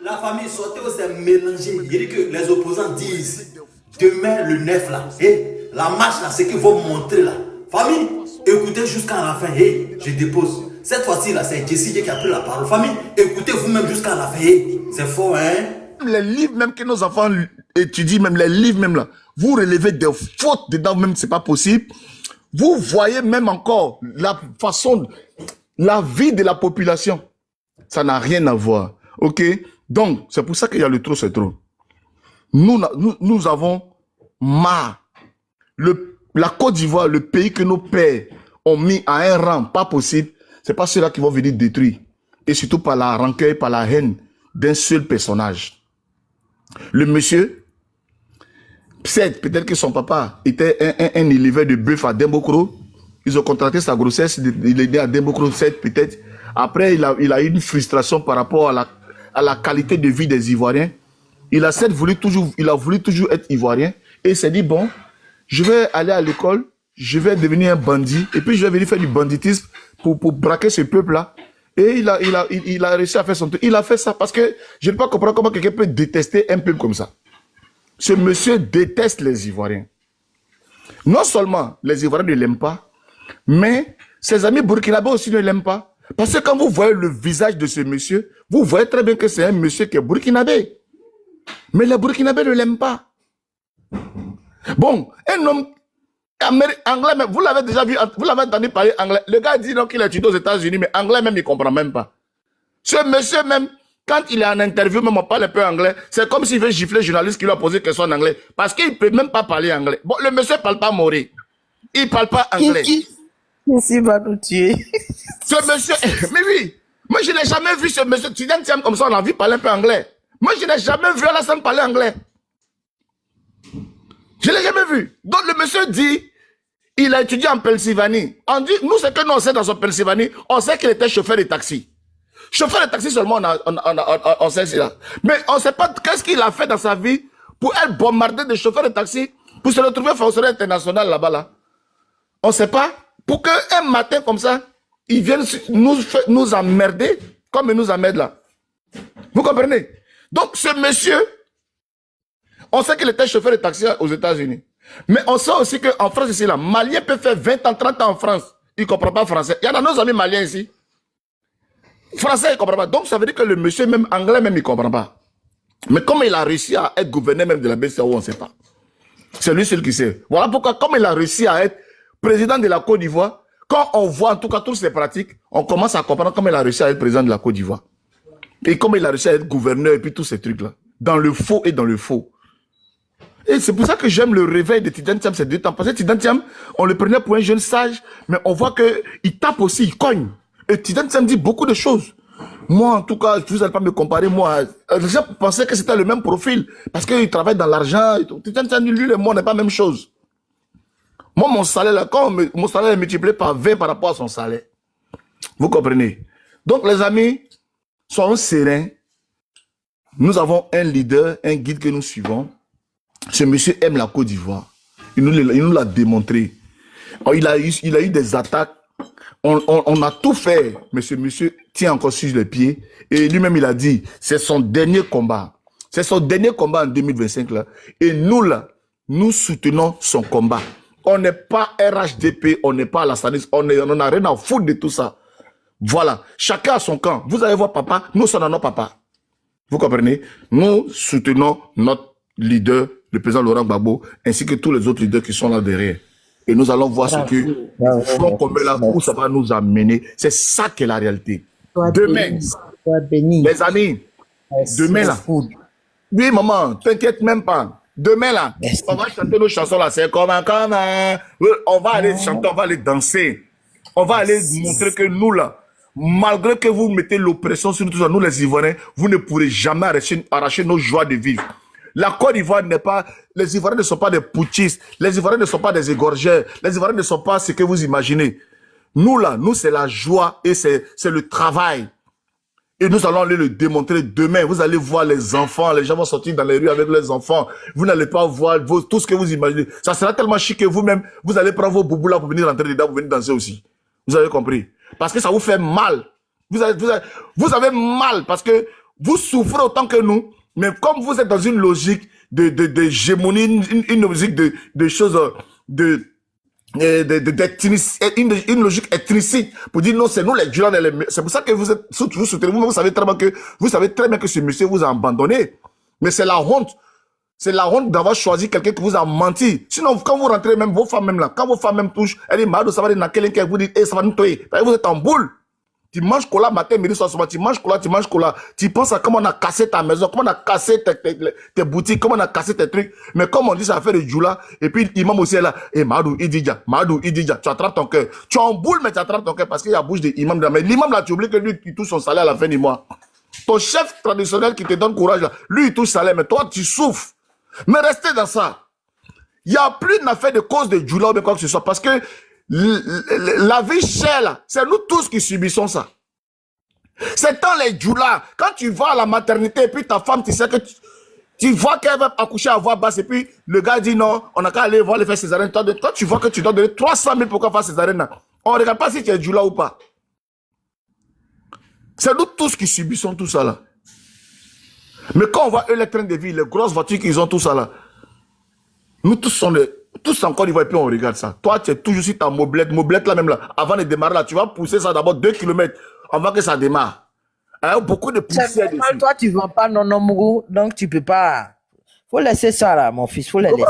La famille Sortez s'est mélangée. Il dit que les opposants disent demain le 9 là, et la marche là, c'est qu'ils vont montrer là. Famille, écoutez jusqu'à la fin. Et je dépose. Cette fois-ci là, c'est Jessie qui a pris la parole. Famille, écoutez vous-même jusqu'à la fin. C'est fort, hein? Les livres même que nos enfants étudient, même les livres même là, vous relevez des fautes dedans, même c'est pas possible. Vous voyez même encore la façon, la vie de la population. Ça n'a rien à voir. Ok? Donc, c'est pour ça qu'il y a le trop, c'est trop. Nous avons marre. La Côte d'Ivoire, le pays que nos pères ont mis à un rang pas possible, c'est pas ceux-là qui vont venir détruire. Et surtout par la rancœur, par la haine d'un seul personnage. Le monsieur, peut-être que son papa était un éleveur de bœuf à Dembokro. Ils ont contracté sa grossesse, il est né à Dembokro 7 peut-être. Après, il a eu une frustration par rapport à la qualité de vie des Ivoiriens. Il a voulu toujours être Ivoirien. Et il s'est dit, bon, je vais aller à l'école, je vais devenir un bandit, et puis je vais venir faire du banditisme pour braquer ce peuple-là. Et il a réussi à faire son truc. Il a fait ça parce que je ne peux pas comprendre comment quelqu'un peut détester un peuple comme ça. Ce monsieur déteste les Ivoiriens. Non seulement les Ivoiriens ne l'aiment pas, mais ses amis burkinabés aussi ne l'aiment pas. Parce que quand vous voyez le visage de ce monsieur, vous voyez très bien que c'est un monsieur qui est burkinabé. Mais les burkinabés ne l'aiment pas. Bon, un homme anglais, même, vous l'avez déjà vu, vous l'avez entendu parler anglais. Le gars dit donc qu'il a étudié aux États-Unis, mais anglais même, il ne comprend même pas. Ce monsieur même, quand il est en interview, même on parle un peu anglais, c'est comme s'il veut gifler le journaliste qui lui a posé une question en anglais. Parce qu'il ne peut même pas parler anglais. Bon, le monsieur ne parle pas moré. Il ne parle pas anglais. Ici va nous tuer. Ce monsieur, mais oui, moi je n'ai jamais vu ce monsieur, tu viens comme ça, on a envie de parler un peu anglais. Moi je n'ai jamais vu Alassane parler anglais. Je ne l'ai jamais vu. Donc le monsieur dit, il a étudié en Pennsylvanie. On dit, nous ce que nous on sait dans son Pennsylvanie, on sait qu'il était chauffeur de taxi. Chauffeur de taxi seulement, on sait cela. Mais on ne sait pas qu'est-ce qu'il a fait dans sa vie pour être bombardé de chauffeurs de taxi, pour se retrouver fonctionnaire international là-bas. Là. On ne sait pas. Pour qu'un matin comme ça, ils viennent nous emmerder, comme ils nous emmerdent là. Vous comprenez? Donc ce monsieur, on sait qu'il était chauffeur de taxi aux États-Unis. Mais on sait aussi qu'en France ici, là, Malien peut faire 20 ans, 30 ans en France. Il ne comprend pas français. Il y en a nos amis maliens ici. Français, il ne comprend pas. Donc ça veut dire que le monsieur, même anglais, même il ne comprend pas. Mais comme il a réussi à être gouverneur même de la BCAO, on ne sait pas. C'est lui seul qui sait. Voilà pourquoi, comme il a réussi à être président de la Côte d'Ivoire, quand on voit en tout cas toutes ces pratiques, on commence à comprendre comment il a réussi à être président de la Côte d'Ivoire. Et comment il a réussi à être gouverneur et puis tous ces trucs-là. Dans le faux et dans le faux. Et c'est pour ça que j'aime le réveil de Tidjane Thiam ces 2 temps. Parce que Tidjane Thiam, on le prenait pour un jeune sage, mais on voit qu'il tape aussi, il cogne. Et Tidjane Thiam dit beaucoup de choses. Moi, en tout cas, vous n'allez pas me comparer, moi. Les gens pensaient que c'était le même profil. Parce qu'il travaille dans l'argent. Tidjane Thiam, lui et moi, n'est pas la même chose. Moi, mon salaire, là, quand mon salaire est multiplié par 20 par rapport à son salaire. Vous comprenez? Donc, les amis, soyons sereins. Nous avons un leader, un guide que nous suivons. Ce monsieur aime la Côte d'Ivoire. Il nous l'a démontré. Il a eu des attaques. On a tout fait. Mais ce monsieur tient encore sur les pieds. Et lui-même, il a dit, c'est son dernier combat. C'est son dernier combat en 2025. Là. Et nous, là, nous soutenons son combat. On n'est pas RHDP, on n'est pas la SANIS, on n'a rien à foutre de tout ça. Voilà. Chacun a son camp. Vous allez voir papa, nous sommes dans notre papa. Vous comprenez? Nous soutenons notre leader, le président Laurent Gbagbo, ainsi que tous les autres leaders qui sont là derrière. Et nous allons voir ce que front commun là, où ça va nous amener. C'est ça qui est la réalité. Demain, les amis, demain là. Oui, maman, t'inquiète même pas. Demain là, on va chanter nos chansons là. C'est comme un. On va aller chanter, on va aller danser. On va aller montrer que nous là, malgré que vous mettez l'oppression sur nous, nous les Ivoiriens, vous ne pourrez jamais arracher nos joies de vivre. La Côte d'Ivoire n'est pas, les Ivoiriens ne sont pas des putschistes, les Ivoiriens ne sont pas des égorgeurs, les Ivoiriens ne sont pas ce que vous imaginez. Nous là, nous c'est la joie et c'est le travail. Et nous allons aller le démontrer demain. Vous allez voir les enfants, les gens vont sortir dans les rues avec les enfants. Vous n'allez pas voir tout ce que vous imaginez. Ça sera tellement chic que vous-même, vous allez prendre vos boubous là pour venir rentrer dedans, pour venir danser aussi. Vous avez compris? Parce que ça vous fait mal. Vous avez mal parce que vous souffrez autant que nous, mais comme vous êtes dans une logique de gémonie, une logique de choses, une logique ethniciste pour dire non, c'est nous les Djula, c'est pour ça que vous êtes, vous soutenez, vous savez très bien que ce monsieur vous a abandonné. Mais c'est la honte. C'est la honte d'avoir choisi quelqu'un qui vous a menti. Sinon, quand vous rentrez, même vos femmes, même là, quand vos femmes même touchent, elle dit, Mado, ça va dire, quelqu'un qui vous dit, eh, ça va nous tuer. Vous êtes en boule. Tu manges cola matin, midi, soir, tu manges cola. Tu penses à comment on a cassé ta maison, comment on a cassé tes boutiques, comment on a cassé tes trucs. Mais comme on dit, ça fait de Djoula. Et puis, l'imam aussi est là. Eh, Madou, Ididja. Tu attrapes ton cœur. Tu es en boule, mais tu attrapes ton cœur parce qu'il y a bouche de l'imam. Mais l'imam là, tu oublies que lui, il touche son salaire à la fin du mois. Ton chef traditionnel qui te donne courage là, lui, il touche salaire, mais toi, tu souffres. Mais restez dans ça. Il n'y a plus d'affaire de cause de Djoula ou de quoi que ce soit parce que la vie chère là, c'est nous tous qui subissons ça. C'est dans les Djoula. Quand tu vas à la maternité et puis ta femme, tu sais que tu vois qu'elle va accoucher à voix basse et puis le gars dit non, on n'a qu'à aller voir les faire césarienne. Toi, tu vois que tu dois donner 300 000 pour qu'on fasse césarienne. On ne regarde pas si tu es Djoula ou pas. C'est nous tous qui subissons tout ça là. Mais quand on voit eux les trains de vie, les grosses voitures qu'ils ont tout ça là, nous tous sommes tous en Côte d'Ivoire et puis on regarde ça. Toi, tu es toujours sur ta mobilette là même là. Avant de démarrer là, tu vas pousser ça d'abord 2 km avant que ça démarre. Il y a beaucoup de poussière dessus. Normal, toi, tu ne vends pas non Mougou, donc tu ne peux pas. Faut laisser ça là, mon fils, faut les laisser.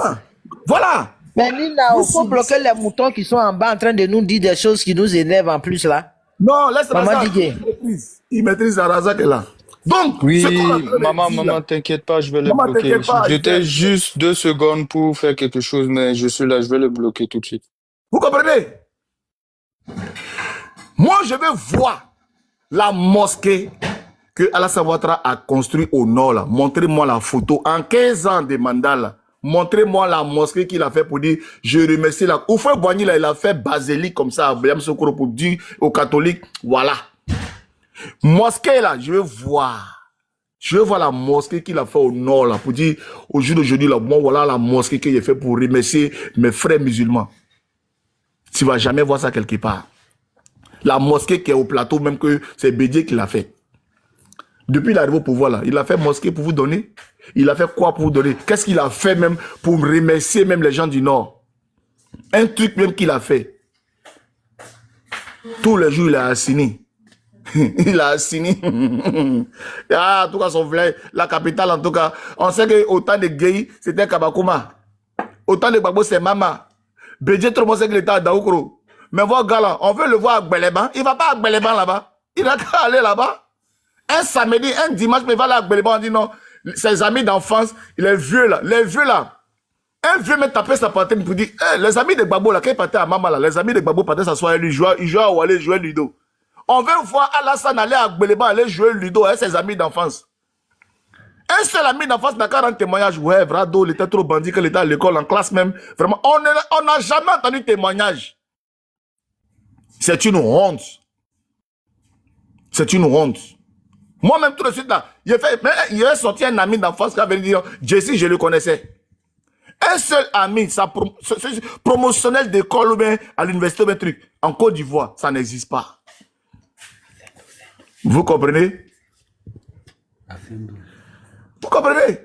Voilà. Mais Nina, il faut bloquer les moutons qui sont en bas en train de nous dire des choses qui nous énervent en plus là. Non, laisse Maman ça. Didier. Il maîtrise la Razak est là. Donc, Oui, ce maman, t'inquiète pas, je vais le Maman, bloquer. t'inquiète pas, J'étais juste 2 secondes pour faire quelque chose, mais je suis là, je vais le bloquer tout de suite. vous comprenez? Moi, je veux voir la mosquée que Alassane Ouattara a construite au nord. Là. Montrez-moi la photo. En 15 ans de mandat, là, montrez-moi la mosquée qu'il a fait pour dire je remercie la. Oufoué Boigny, là, il a fait basilique comme ça à William Sokoro pour dire aux catholiques voilà. Mosquée là, je veux voir. Je veux voir la mosquée qu'il a fait au nord là pour dire au jour d'aujourd'hui là, bon voilà la mosquée qu'il a fait pour remercier mes frères musulmans. Tu vas jamais voir ça quelque part. La mosquée qui est au plateau, même que c'est Bédier qui l'a fait. Depuis l'arrivée au pouvoir là, il a fait mosquée pour vous donner. Il a fait quoi pour vous donner? Qu'est-ce qu'il a fait même pour remercier même les gens du nord? Un truc même qu'il a fait. Tous les jours il a assigné. Il a assigné. Ah, en tout cas, son frère, la capitale, en tout cas. On sait que autant de gays, c'était Kabakouma. Autant de Gbagbo, c'est Mama. Bédier, tout le monde sait qu'il était à Daoukro. Mais voir gars là, on veut le voir à Gbeleban. Il ne va pas à Gbeleban là-bas. Il n'a qu'à aller là-bas. Un samedi, un dimanche, mais il va aller à Gbeleban. On dit non, ses amis d'enfance, les vieux là. Un vieux m'a tapé sa poitrine pour dire, hey, les amis de Gbagbo là, quand il partait à Mama là, les amis de Gbagbo partaient s'asseoir et lui jouaient à Oualé, jouer Ludo. On veut voir Alassane aller à Gbeleban, aller jouer Ludo avec ses amis d'enfance. Un seul ami d'enfance n'a qu'à rendre témoignage. Ouais, Vrado, il était trop bandit, qu'il était à l'école, en classe même. Vraiment, on n'a jamais entendu témoignage. C'est une honte. C'est une honte. Moi-même, tout de suite là, il a sorti un ami d'enfance qui avait dit, Jesse, je le connaissais. Un seul ami, promotionnel d'école ou bien à l'université ou bien truc, en Côte d'Ivoire, ça n'existe pas. Vous comprenez? Vous comprenez?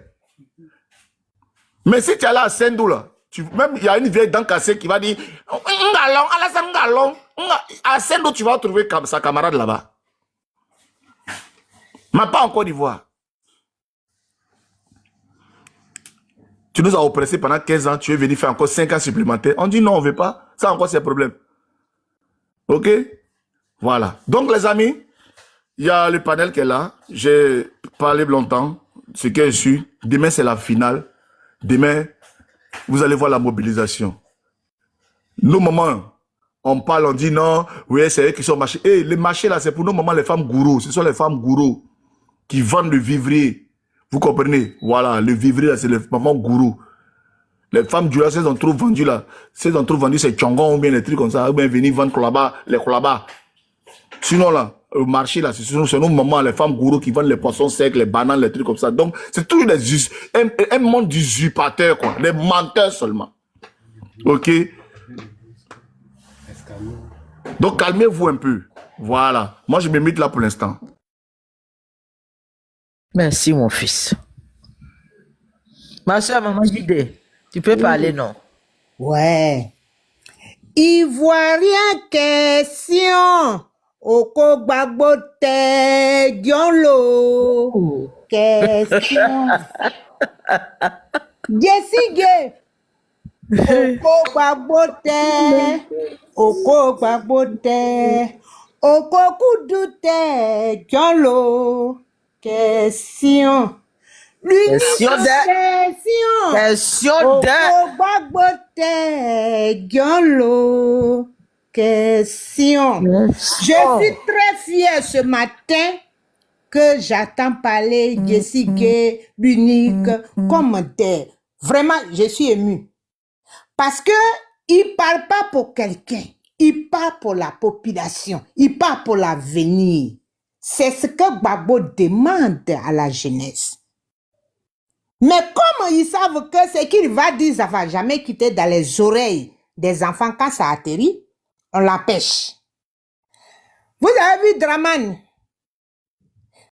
Mais si tu es là à Sendou, là, même il y a une vieille dent cassée qui va dire à Sendou, tu vas trouver sa camarade là-bas. Mais pas en Côte d'Ivoire. Tu nous as oppressés pendant 15 ans, tu es venu faire encore 5 ans supplémentaires. On dit non, on ne veut pas. Ça encore, c'est un problème. Ok? Voilà. Donc, les amis, il y a le panel qui est là. J'ai parlé longtemps. Ce que je suis. Demain, c'est la finale. Demain, vous allez voir la mobilisation. Nos mamans, on parle, on dit non, oui, c'est eux qui sont marchés. Et les marchés là, c'est pour nos mamans, les femmes gourous. Ce sont les femmes gourous qui vendent le vivrier. Vous comprenez? Voilà, le vivrier là, c'est les mamans gourous. Les femmes du là, si elles ont trop vendu là, si elles ont trop vendu ces tchongons ou bien les trucs comme ça, ou bien venir vendre les kolaba. Sinon là, au marché là, c'est nos mamans, les femmes gourous qui vendent les poissons secs, les bananes, les trucs comme ça. Donc, c'est toujours un monde d'usurpateurs, quoi. Les menteurs seulement. Ok? Donc, calmez-vous un peu. Voilà. Moi, je me mets là pour l'instant. Merci, mon fils. Ma soeur, maman Jide, tu peux parler, non? Ouais. Ivoirien question. Oko gbagbo te diolo. Question. Jessie Oko gbagbo te. Oko gbagbo te. Oko kudu te diolo. Question. Question L'unique de... question. Question de... Oko gbagbo te diolo. Question. Je suis très fière ce matin que j'attends parler Jessica, l'unique commentaire. Vraiment, je suis émue. Parce que il parle pas pour quelqu'un. Il parle pour la population. Il parle pour l'avenir. C'est ce que Gbagbo demande à la jeunesse. Mais comme ils savent que ce qu'il va dire, ça va jamais quitter dans les oreilles des enfants quand ça atterrit, on l'empêche. Vous avez vu Draman?